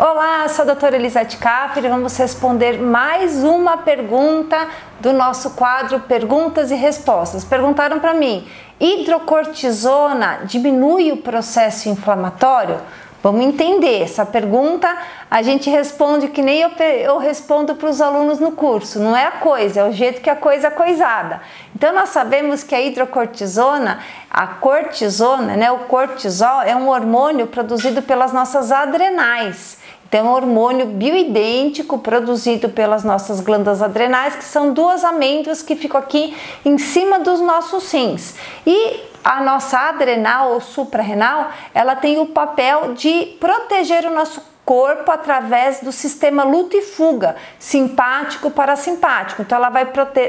Olá, sou a doutora Elisete Caffer e vamos responder mais uma pergunta do nosso quadro Perguntas e Respostas. Perguntaram para mim, hidrocortisona diminui o processo inflamatório? Vamos entender essa pergunta, a gente responde que nem eu respondo para os alunos no curso, não é a coisa, é o jeito que a coisa é coisada. Então nós sabemos que a hidrocortisona, a cortisona, o cortisol é um hormônio produzido pelas nossas adrenais. Então é um hormônio bioidêntico produzido pelas nossas glândulas adrenais, que são duas amêndoas que ficam aqui em cima dos nossos rins. E a nossa adrenal ou suprarrenal, ela tem o papel de proteger o nosso corpo através do sistema luta e fuga, simpático parasimpático. Então ela vai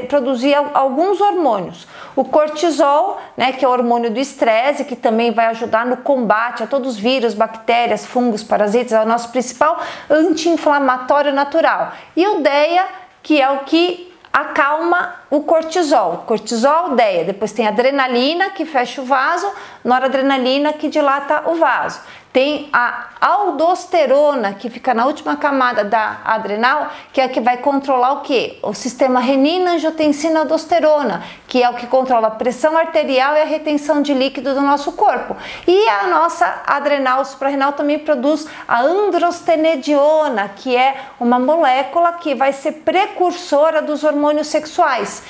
produzir alguns hormônios. O cortisol, que é o hormônio do estresse, que também vai ajudar no combate a todos os vírus, bactérias, fungos, parasitas, é o nosso principal anti-inflamatório natural. E o DEA, que é o que acalma o cortisol. Cortisol, DEA. Depois tem adrenalina, que fecha o vaso, noradrenalina, que dilata o vaso. Tem a aldosterona, que fica na última camada da adrenal, que é a que vai controlar o quê? O sistema renina-angiotensina-aldosterona, que é o que controla a pressão arterial e a retenção de líquido do nosso corpo. E a nossa adrenal suprarrenal também produz a androstenediona, que é uma molécula que vai ser precursora dos hormônios sexuais,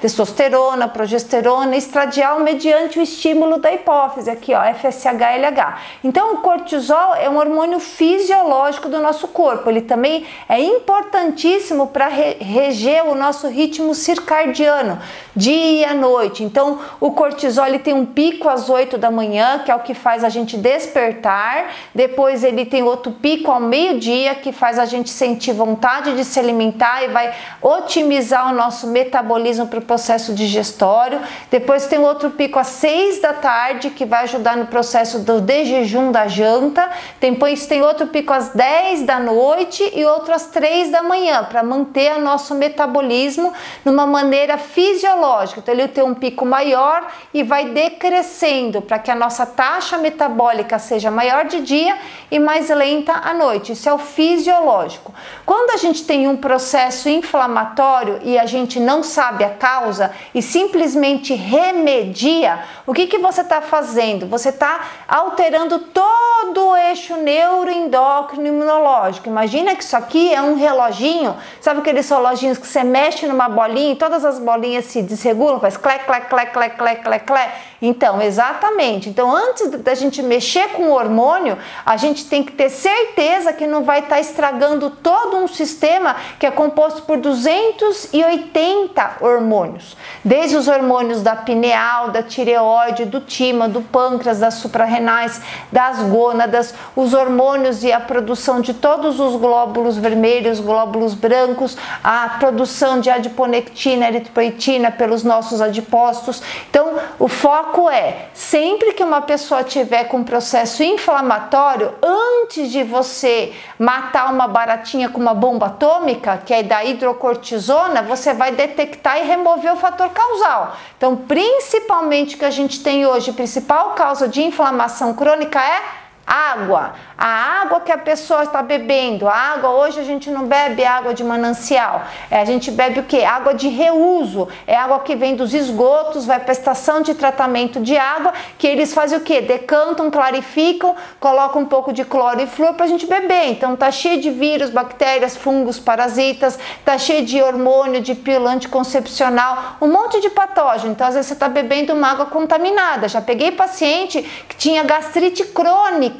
Testosterona, progesterona, estradiol, mediante o estímulo da hipófise, aqui ó, FSH-LH. Então o cortisol é um hormônio fisiológico do nosso corpo, ele também é importantíssimo para reger o nosso ritmo circadiano, dia e noite. Então o cortisol ele tem um pico às 8 da manhã, que é o que faz a gente despertar, depois ele tem outro pico ao meio-dia, que faz a gente sentir vontade de se alimentar e vai otimizar o nosso metabolismo para o processo digestório, depois tem outro pico às 6 da tarde, que vai ajudar no processo do jejum da janta, depois tem outro pico às 10 da noite e outro às 3 da manhã, para manter o nosso metabolismo numa maneira fisiológica. Então ele tem um pico maior e vai decrescendo para que a nossa taxa metabólica seja maior de dia e mais lenta à noite. Isso é o fisiológico. Quando a gente tem um processo inflamatório e a gente não sabe a causa e simplesmente remedia, o que você está fazendo? Você está alterando todo o eixo neuroendócrino imunológico. Imagina que isso aqui é um reloginho, sabe aqueles reloginhos que você mexe numa bolinha e todas as bolinhas se desregulam, faz clec, clec, clec, clec, clec, clec, clec. Então, exatamente. Então, antes da gente mexer com o hormônio, a gente tem que ter certeza que não vai estar estragando todo um sistema que é composto por 280 hormônios. Desde os hormônios da pineal, da tireoide, do timo, do pâncreas, das suprarrenais, das gônadas, os hormônios e a produção de todos os glóbulos vermelhos, glóbulos brancos, a produção de adiponectina, eritropoetina pelos nossos adipócitos. Então, o foco é, sempre que uma pessoa tiver com processo inflamatório, antes de você matar uma baratinha com uma bomba atômica, que é da hidrocortisona, você vai detectar e remover o fator causal. Então, principalmente o que a gente tem hoje, a principal causa de inflamação crônica é água. A água que a pessoa está bebendo, a água, hoje a gente não bebe água de manancial, a gente bebe o que? Água de reuso, é água que vem dos esgotos, vai para a estação de tratamento de água, que eles fazem o que? Decantam, clarificam, colocam um pouco de cloro e flúor para a gente beber. Então tá cheio de vírus, bactérias, fungos, parasitas, tá cheio de hormônio, de pílula anticoncepcional, um monte de patógeno. Então às vezes você está bebendo uma água contaminada. Já peguei paciente que tinha gastrite crônica.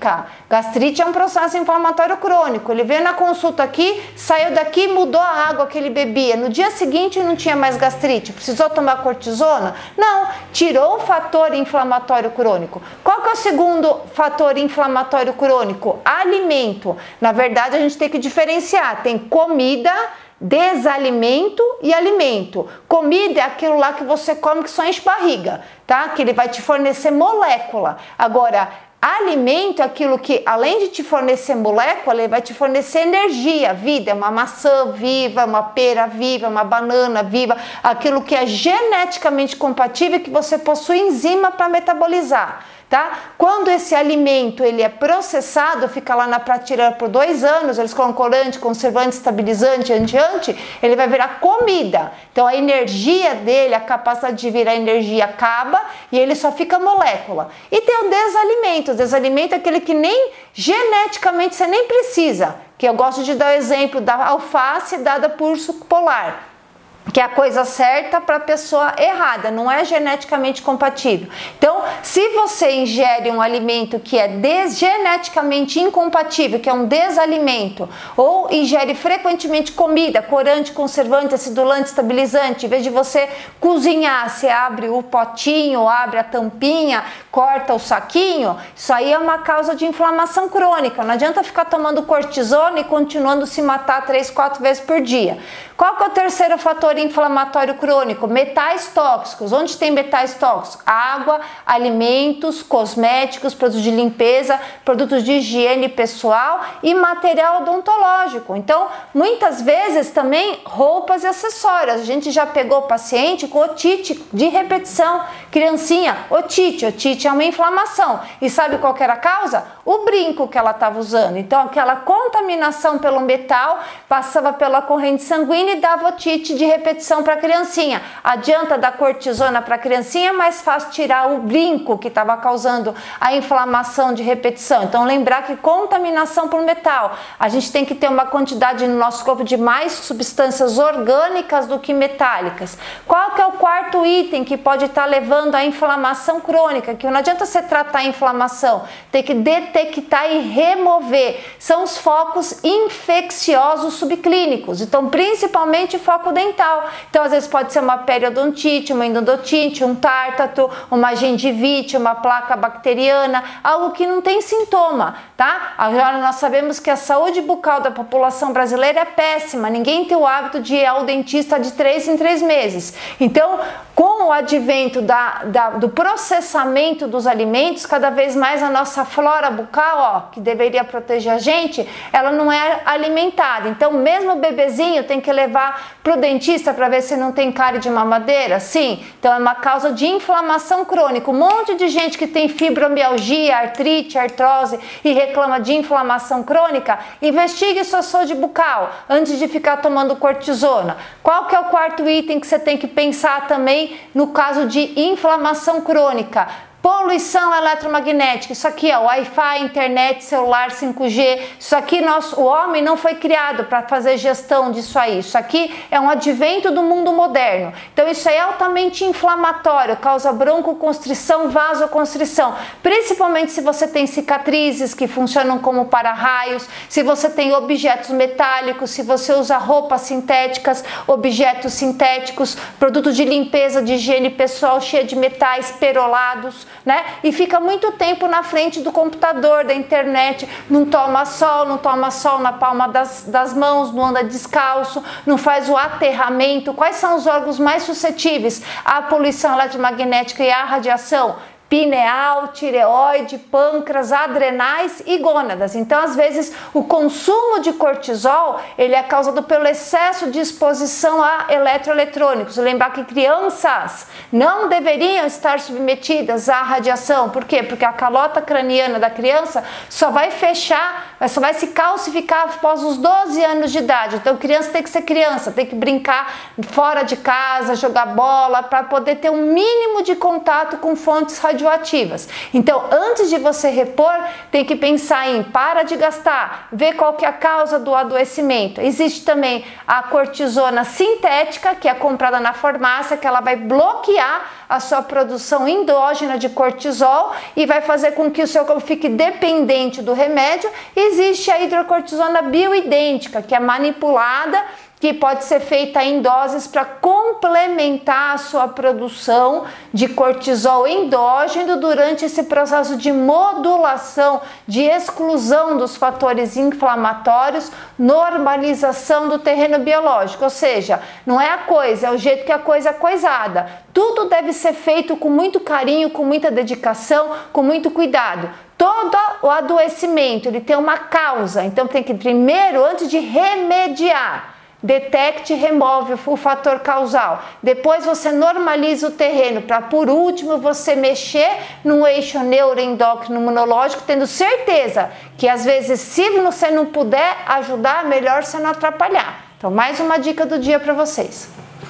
Gastrite é um processo inflamatório crônico. Ele veio na consulta aqui, saiu daqui, mudou a água que ele bebia. No dia seguinte não tinha mais gastrite. Precisou tomar cortisona? Não, tirou o fator inflamatório crônico. Qual que é o segundo fator inflamatório crônico? Alimento. Na verdade, a gente tem que diferenciar. Tem comida, desalimento e alimento. Comida é aquilo lá que você come que só enche barriga, tá? Que ele vai te fornecer molécula. Agora, alimento é aquilo que, além de te fornecer molécula, ele vai te fornecer energia, vida. É uma maçã viva, uma pera viva, uma banana viva, aquilo que é geneticamente compatível e que você possui enzima para metabolizar. tá? Quando esse alimento ele é processado, fica lá na prateleira por 2 anos, eles colocam corante, conservante, estabilizante, adiante, ele vai virar comida. Então a energia dele, a capacidade de virar energia acaba e ele só fica molécula. E tem o desalimento. O desalimento é aquele que nem geneticamente você nem precisa, que eu gosto de dar o exemplo da alface dada por urso polar, que é a coisa certa para a pessoa errada, não é geneticamente compatível. Então, se você ingere um alimento que é geneticamente incompatível, que é um desalimento, ou ingere frequentemente comida, corante, conservante, acidulante, estabilizante, em vez de você cozinhar, você abre o potinho, abre a tampinha, corta o saquinho, isso aí é uma causa de inflamação crônica. Não adianta ficar tomando cortisona e continuando se matar 3, 4 vezes por dia. Qual que é o terceiro fator inflamatório crônico? Metais tóxicos. Onde tem metais tóxicos? Água, alimentos, cosméticos, produtos de limpeza, produtos de higiene pessoal e material odontológico. Então, muitas vezes também roupas e acessórios. A gente já pegou paciente com otite de repetição, criancinha, otite. Otite é uma inflamação. E sabe qual que era a causa? O brinco que ela estava usando. Então, aquela contaminação pelo metal passava pela corrente sanguínea e dava otite de repetição para a criancinha. Adianta dar cortisona para a criancinha, é mais fácil tirar o brinco que estava causando a inflamação de repetição. Então lembrar que contaminação por metal, a gente tem que ter uma quantidade no nosso corpo de mais substâncias orgânicas do que metálicas. Qual que é o quarto item que pode estar levando à inflamação crônica? Que não adianta você tratar a inflamação, tem que detectar e remover. São os focos infecciosos subclínicos. Então principalmente foco dental. Então, às vezes pode ser uma periodontite, uma endodonte, um tártato, uma gengivite, uma placa bacteriana, algo que não tem sintoma, tá? Agora nós sabemos que a saúde bucal da população brasileira é péssima. Ninguém tem o hábito de ir ao dentista de 3 em 3 meses. Então, com o advento do processamento dos alimentos, cada vez mais a nossa flora bucal, que deveria proteger a gente, ela não é alimentada. Então, mesmo o bebezinho tem que levar para o dentista para ver se não tem cárie de mamadeira? Sim, então é uma causa de inflamação crônica. Um monte de gente que tem fibromialgia, artrite, artrose e reclama de inflamação crônica, investigue sua saúde bucal antes de ficar tomando cortisona. Qual que é o quarto item que você tem que pensar também no caso de inflamação crônica? Poluição eletromagnética. Isso aqui é Wi-Fi, internet, celular, 5G. Isso aqui o homem não foi criado para fazer gestão disso aí. Isso aqui é um advento do mundo moderno. Então isso aí é altamente inflamatório, causa broncoconstrição, vasoconstrição. Principalmente se você tem cicatrizes que funcionam como para-raios, se você tem objetos metálicos, se você usa roupas sintéticas, objetos sintéticos, produtos de limpeza, de higiene pessoal cheia de metais perolados, né? E fica muito tempo na frente do computador, da internet, não toma sol na palma das mãos, não anda descalço, não faz o aterramento. Quais são os órgãos mais suscetíveis à poluição eletromagnética e à radiação? Pineal, tireoide, pâncreas, adrenais e gônadas. Então, às vezes, o consumo de cortisol, ele é causado pelo excesso de exposição a eletroeletrônicos. Lembrar que crianças não deveriam estar submetidas à radiação. Por quê? Porque a calota craniana da criança só vai fechar, só vai se calcificar após os 12 anos de idade. Então, criança tem que ser criança, tem que brincar fora de casa, jogar bola, para poder ter um mínimo de contato com fontes radioativas. Então, antes de você repor, tem que pensar em para de gastar, ver qual que é a causa do adoecimento. Existe também a cortisona sintética, que é comprada na farmácia, que ela vai bloquear a sua produção endógena de cortisol e vai fazer com que o seu corpo fique dependente do remédio. Existe a hidrocortisona bioidêntica, que é manipulada, que pode ser feita em doses para complementar a sua produção de cortisol endógeno durante esse processo de modulação, de exclusão dos fatores inflamatórios, normalização do terreno biológico. Ou seja, não é a coisa, é o jeito que a coisa é coisada. Tudo deve ser feito com muito carinho, com muita dedicação, com muito cuidado. Todo o adoecimento, ele tem uma causa, então tem que primeiro, antes de remediar, detecte e remove o fator causal. Depois você normaliza o terreno para, por último, você mexer no eixo neuroendócrino imunológico, tendo certeza que às vezes, se você não puder ajudar, melhor você não atrapalhar. Então, mais uma dica do dia para vocês.